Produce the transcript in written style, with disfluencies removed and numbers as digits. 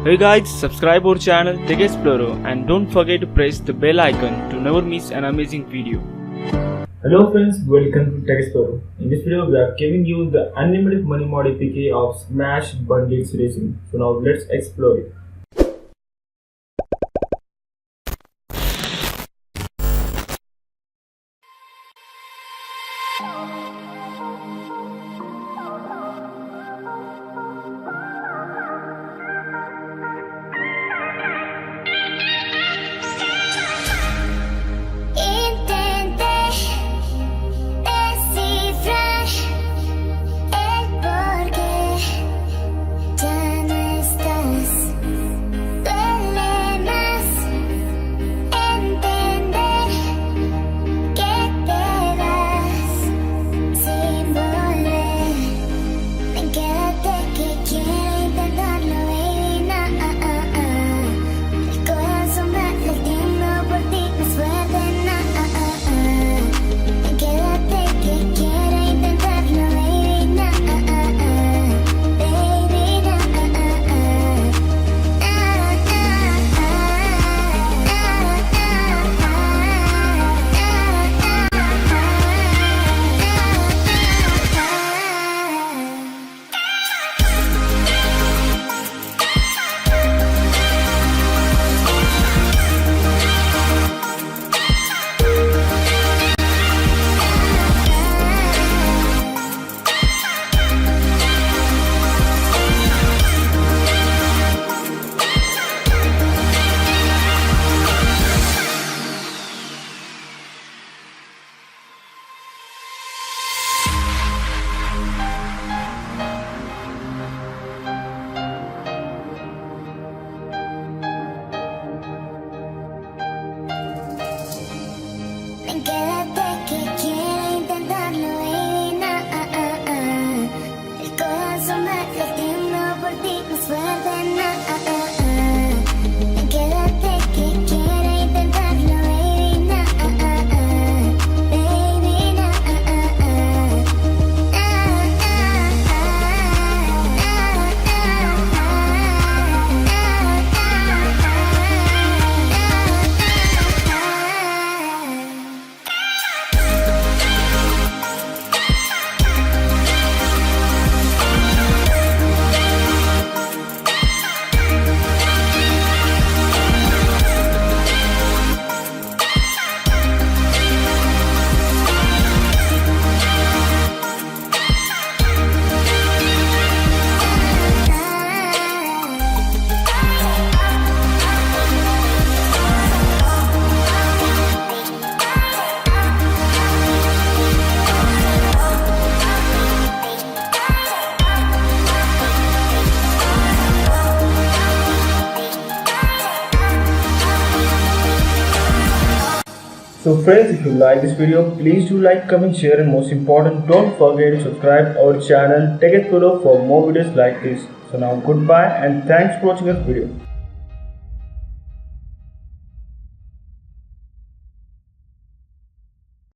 Hey guys, subscribe our channel Tech Explorer and don't forget to press the bell icon to never miss an amazing video. Hello friends, welcome to Tech Explorer. In this video, we are giving you the unlimited money mod APK of Smash Bandits Racing. So now let's explore it. Quédate que quiero intentarlo, baby, el corazón va latiendo por ti más fuerte, quédate que quiero intentarlo, baby, So friends, if you like this video, please do like, comment, share, and most important, don't forget to subscribe our channel Tech Explorer for more videos like this. So now goodbye and thanks for watching this video.